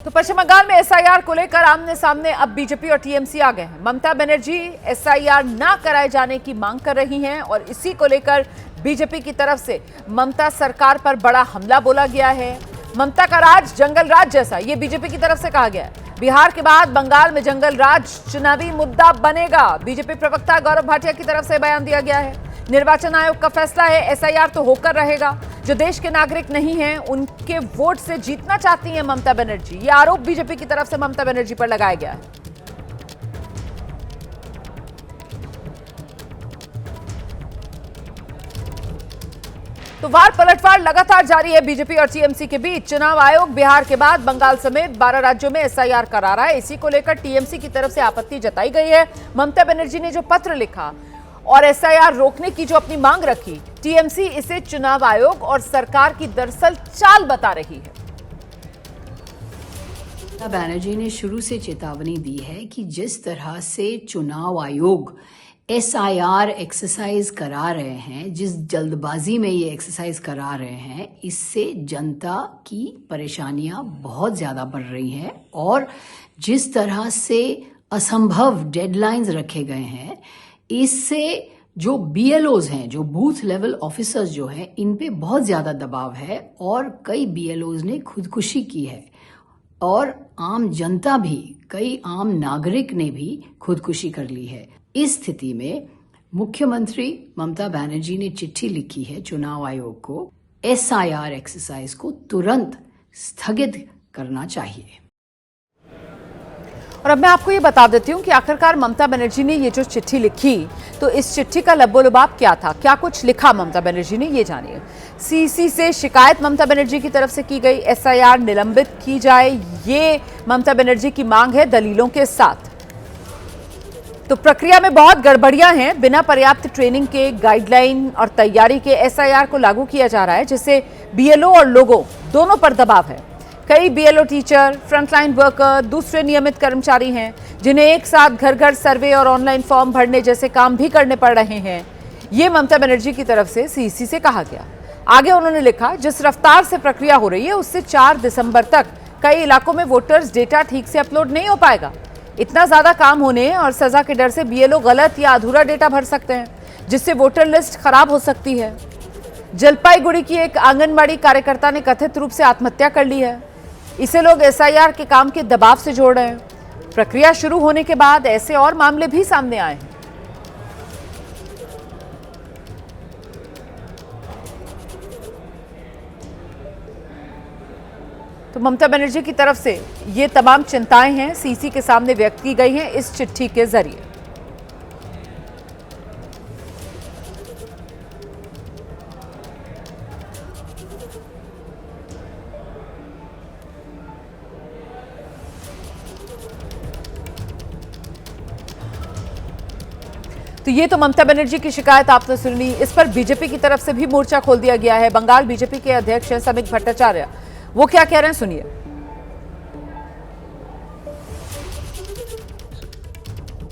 तो पश्चिम बंगाल में एसआईआर को लेकर आमने सामने अब बीजेपी और टीएमसी आ गए हैं। ममता बनर्जी एसआईआर ना कराए जाने की मांग कर रही हैं और इसी को लेकर बीजेपी की तरफ से ममता सरकार पर बड़ा हमला बोला गया है। ममता का राज जंगल राज जैसा, ये बीजेपी की तरफ से कहा गया है। बिहार के बाद बंगाल में जंगल राज चुनावी मुद्दा बनेगा, बीजेपी प्रवक्ता गौरव भाटिया की तरफ से बयान दिया गया है। निर्वाचन आयोग का फैसला है, एसआईआर तो होकर रहेगा। जो देश के नागरिक नहीं हैं उनके वोट से जीतना चाहती हैं ममता बनर्जी, ये आरोप बीजेपी की तरफ से ममता बनर्जी पर लगाया गया है। तो वार पलटवार लगातार जारी है बीजेपी और टीएमसी के बीच। चुनाव आयोग बिहार के बाद बंगाल समेत 12 राज्यों में एसआईआर करा रहा है। इसी को लेकर टीएमसी की तरफ से आपत्ति जताई गई है। ममता बनर्जी ने जो पत्र लिखा और एसआईआर रोकने की जो अपनी मांग रखी, टीएमसी इसे चुनाव आयोग और सरकार की दरअसल चाल बता रही है। ममता बनर्जी ने शुरू से चेतावनी दी है कि जिस तरह से चुनाव आयोग एसआईआर एक्सरसाइज करा रहे हैं, जिस जल्दबाजी में ये एक्सरसाइज करा रहे हैं, इससे जनता की परेशानियां बहुत ज्यादा बढ़ रही हैं और जिस तरह से असंभव डेडलाइंस रखे गए हैं, इससे जो बीएलओज हैं, जो बूथ लेवल ऑफिसर्स जो हैं, इन पे बहुत ज्यादा दबाव है और कई बीएलओज ने खुदकुशी की है और आम जनता भी, कई आम नागरिक ने भी खुदकुशी कर ली है। इस स्थिति में मुख्यमंत्री ममता बनर्जी ने चिट्ठी लिखी है चुनाव आयोग को, एसआईआर एक्सरसाइज को तुरंत स्थगित करना चाहिए। और अब मैं आपको ये बता देती हूँ कि आखिरकार ममता बनर्जी ने ये जो चिट्ठी लिखी, तो इस चिट्ठी का लब्बो-लुबाब क्या था, क्या कुछ लिखा ममता बनर्जी ने, ये जानिए। सीसी से शिकायत ममता बनर्जी की तरफ से की गई, एसआईआर निलंबित की जाए, ये ममता बनर्जी की मांग है दलीलों के साथ। तो प्रक्रिया में बहुत गड़बड़ियां हैं, बिना पर्याप्त ट्रेनिंग के, गाइडलाइन और तैयारी के एसआईआर को लागू किया जा रहा है, जिससे बीएलओ और लोगों दोनों पर दबाव है। कई बीएलओ टीचर, फ्रंटलाइन वर्कर, दूसरे नियमित कर्मचारी हैं जिन्हें एक साथ घर घर सर्वे और ऑनलाइन फॉर्म भरने जैसे काम भी करने पड़ रहे हैं। ये ममता बनर्जी की तरफ से सीसी से कहा गया। आगे उन्होंने लिखा, जिस रफ्तार से प्रक्रिया हो रही है उससे 4 दिसंबर तक कई इलाकों में वोटर्स डेटा ठीक से अपलोड नहीं हो पाएगा। इतना ज्यादा काम होने और सजा के डर से बीएलओ गलत या अधूरा डेटा भर सकते हैं, जिससे वोटर लिस्ट खराब हो सकती है। जलपाईगुड़ी की एक आंगनबाड़ी कार्यकर्ता ने कथित रूप से आत्महत्या कर ली है। इसे लोग एसआईआर के काम के दबाव से जोड़ रहे हैं। प्रक्रिया शुरू होने के बाद ऐसे और मामले भी सामने आए हैं। तो ममता बनर्जी की तरफ से ये तमाम चिंताएं हैं, सीसी के सामने व्यक्त की गई हैं इस चिट्ठी के जरिए। तो ये तो ममता बनर्जी की शिकायत आपने सुनी। इस पर बीजेपी की तरफ से भी मोर्चा खोल दिया गया है। बंगाल बीजेपी के अध्यक्ष हैं समीक भट्टाचार्य, वो क्या कह रहे हैं सुनिए।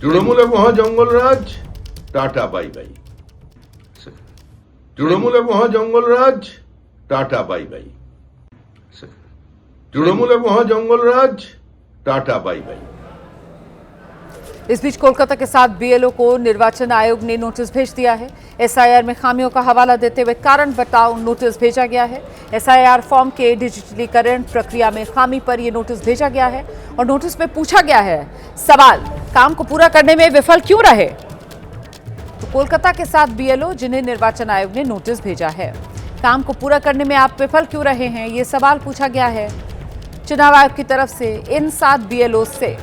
तृणमूले वहां जंगल राज, टाटा बाई बाई। तृणमूले वहां जंगल राज, टाटा बाई बाई। तृणमूले वहां जंगल राज, टाटा बाई बाई। इस बीच कोलकाता के साथ बीएलओ को निर्वाचन आयोग ने नोटिस भेज दिया है। एसआईआर में खामियों का हवाला देते हुए कारण बताओ नोटिस भेजा गया है। एसआईआर फॉर्म के डिजिटलीकरण प्रक्रिया में खामी पर यह नोटिस भेजा गया है और नोटिस में पूछा गया है सवाल, काम को पूरा करने में विफल क्यों रहे। तो कोलकाता के साथ बीएलओ जिन्हें निर्वाचन आयोग ने नोटिस भेजा है, काम को पूरा करने में आप विफल क्यों रहे हैं, ये सवाल पूछा गया है चुनाव आयोग की तरफ से इन 7 बीएलओ से।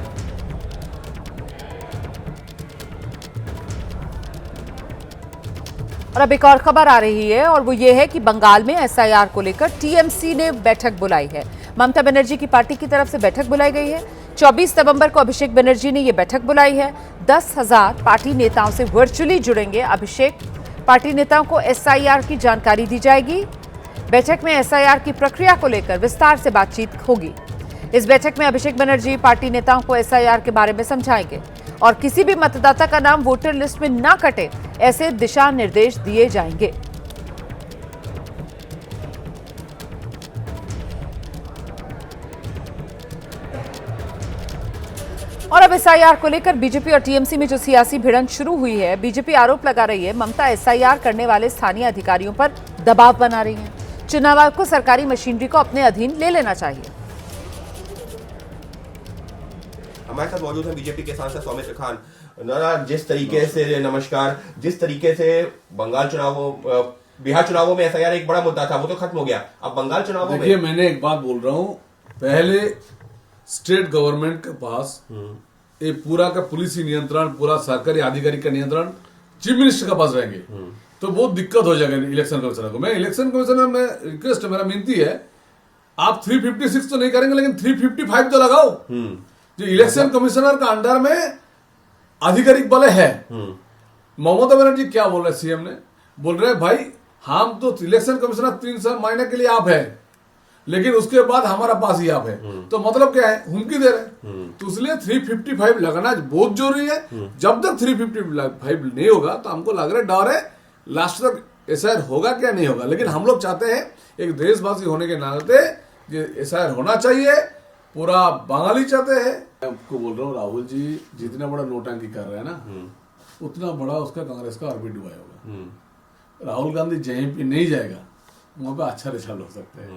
और अब एक और खबर आ रही है और वो ये है कि बंगाल में एसआईआर को लेकर टीएमसी ने बैठक बुलाई है। ममता बनर्जी की पार्टी की तरफ से बैठक बुलाई गई है। 24 नवंबर को अभिषेक बनर्जी ने ये बैठक बुलाई है। 10,000 पार्टी नेताओं से वर्चुअली जुड़ेंगे अभिषेक। पार्टी नेताओं को एसआईआर की जानकारी दी जाएगी। बैठक में एसआईआर की प्रक्रिया को लेकर विस्तार से बातचीत होगी। इस बैठक में अभिषेक बनर्जी पार्टी नेताओं को एसआईआर के बारे में समझाएंगे और किसी भी मतदाता का नाम वोटर लिस्ट में ना कटे, ऐसे दिशा निर्देश दिए जाएंगे। और अब एसआईआर को लेकर बीजेपी और टीएमसी में जो सियासी भिड़ंत शुरू हुई है, बीजेपी आरोप लगा रही है ममता एसआईआर करने वाले स्थानीय अधिकारियों पर दबाव बना रही हैं। चुनाव आयोग को सरकारी मशीनरी को अपने अधीन ले लेना चाहिए। हमारे साथ मौजूद है बीजेपी के सांसद सौमित्र खान। जिस तरीके से नमस्कार, जिस तरीके से बंगाल चुनावों, बिहार चुनावों में एसआईआर एक बड़ा मुद्दा था, वो तो खत्म हो गया। अब बंगाल चुनावों में देखिए, मैंने एक बात बोल रहा हूँ, पहले स्टेट गवर्नमेंट के पास ये पूरा का पुलिसी नियंत्रण, पूरा सरकारी आधिकारिक का नियंत्रण चीफ मिनिस्टर के पास रहेंगे तो बहुत दिक्कत हो जाएगा इलेक्शन कमिश्नर को। मैं इलेक्शन कमिश्नर में रिक्वेस्ट है, मेरा विनती है, आप 356 तो नहीं करेंगे लेकिन 355 तो लगाओ। जो इलेक्शन कमिश्नर का अंडर में आधिकारिक बल है। ममता बनर्जी क्या बोल रहे सीएम ने, बोल रहे भाई हम तो इलेक्शन कमिश्नर 3 महीने के लिए आप है, लेकिन उसके बाद हमारा पास ही आप है। तो मतलब क्या है, हुमकी दे रहे। तो इसलिए 355 लगाना बहुत जरूरी है। जब तक 355 नहीं होगा तो हमको लग रहा है, डर है लास्ट तक एसआईआर होगा क्या नहीं होगा। लेकिन हम लोग चाहते हैं, एक देशवासी होने के नाते एसआईआर होना चाहिए, पूरा बंगाली चाहते हैं। मैं आपको बोल रहा हूँ, राहुल जी जितना बड़ा नोटंकी कर रहे हैं ना, उतना बड़ा उसका कांग्रेस का ऑर्बिट हुआ होगा। राहुल गांधी जहीं पे नहीं जाएगा वहां पे अच्छा रिजल्ट हो सकते हैं,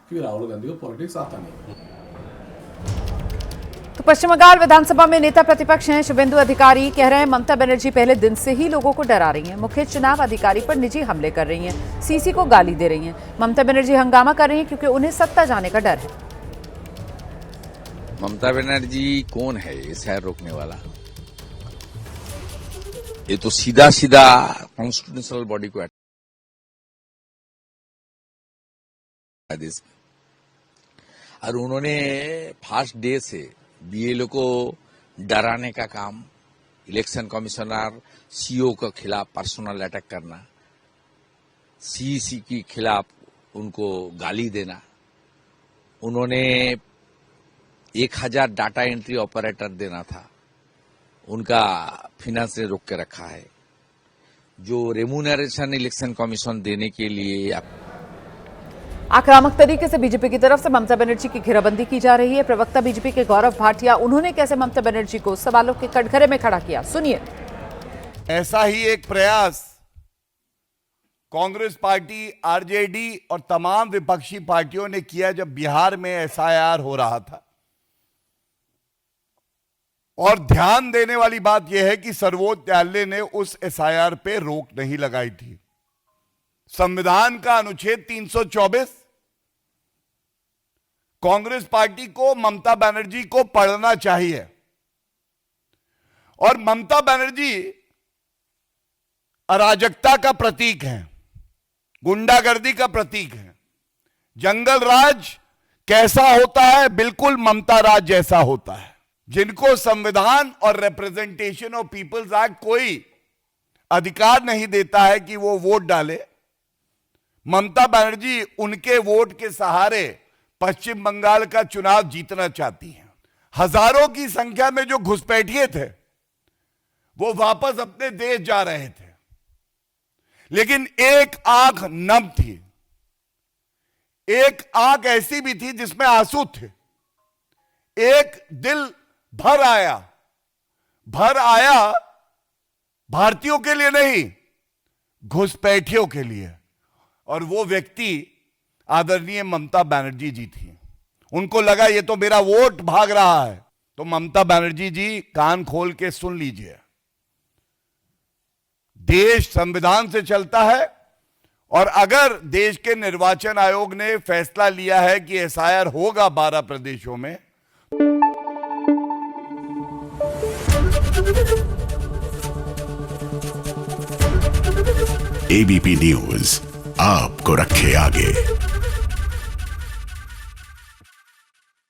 क्योंकि राहुल गांधी को पॉलिटिक्स आता नहीं है। तो पश्चिम बंगाल विधानसभा में नेता प्रतिपक्ष हैं शुभेंदु अधिकारी, कह रहे हैं ममता बनर्जी पहले दिन से ही लोगों को डरा रही हैं, मुख्य चुनाव अधिकारी पर निजी हमले कर रही हैं, सीसी को गाली दे रही हैं। ममता बनर्जी हंगामा कर रही हैं क्योंकि उन्हें सत्ता जाने का डर है। ममता बनर्जी कौन है एसआईआर रोकने वाला? ये तो सीधा सीधा कॉन्स्टिट्यूशनल बॉडी को आदेश, और उन्होंने फर्स्ट डे से बीएलओ को डराने का काम, इलेक्शन कमिश्नर सीओ के खिलाफ पर्सनल अटैक करना, सीईसी के खिलाफ उनको गाली देना, उन्होंने 1000 डाटा एंट्री ऑपरेटर देना था, उनका फिनांस ने रोक के रखा है। जो रेम्यूनरेशन इलेक्शन कमीशन देने के लिए आक्रामक तरीके से बीजेपी की तरफ से ममता बनर्जी की घेराबंदी की जा रही है। प्रवक्ता बीजेपी के गौरव भाटिया, उन्होंने कैसे ममता बनर्जी को सवालों के कटघरे में खड़ा किया, सुनिए। ऐसा ही एक प्रयास कांग्रेस पार्टी, आरजेडी और तमाम विपक्षी पार्टियों ने किया जब बिहार में एसआईआर हो रहा था। और ध्यान देने वाली बात यह है कि सर्वोच्च न्यायालय ने उस एसआईआर पे रोक नहीं लगाई थी। संविधान का अनुच्छेद 324 कांग्रेस पार्टी को ममता बनर्जी को पढ़ना चाहिए। और ममता बनर्जी अराजकता का प्रतीक है, गुंडागर्दी का प्रतीक है। जंगल राज कैसा होता है? बिल्कुल ममता राज जैसा होता है। जिनको संविधान और रिप्रेजेंटेशन ऑफ पीपल्स एक्ट कोई अधिकार नहीं देता है कि वो वोट डाले, ममता बनर्जी उनके वोट के सहारे पश्चिम बंगाल का चुनाव जीतना चाहती हैं। हजारों की संख्या में जो घुसपैठिए थे वो वापस अपने देश जा रहे थे, लेकिन एक आंख नम थी, एक आंख ऐसी भी थी जिसमें आंसू थे। एक दिल भर आया भारतीयों के लिए नहीं, घुसपैठियों के लिए। और वो व्यक्ति आदरणीय ममता बनर्जी जी थी। उनको लगा ये तो मेरा वोट भाग रहा है। तो ममता बनर्जी जी कान खोल के सुन लीजिए, देश संविधान से चलता है, और अगर देश के निर्वाचन आयोग ने फैसला लिया है कि एसआईआर होगा 12 प्रदेशों में, एबीपी न्यूज आपको रखे आगे।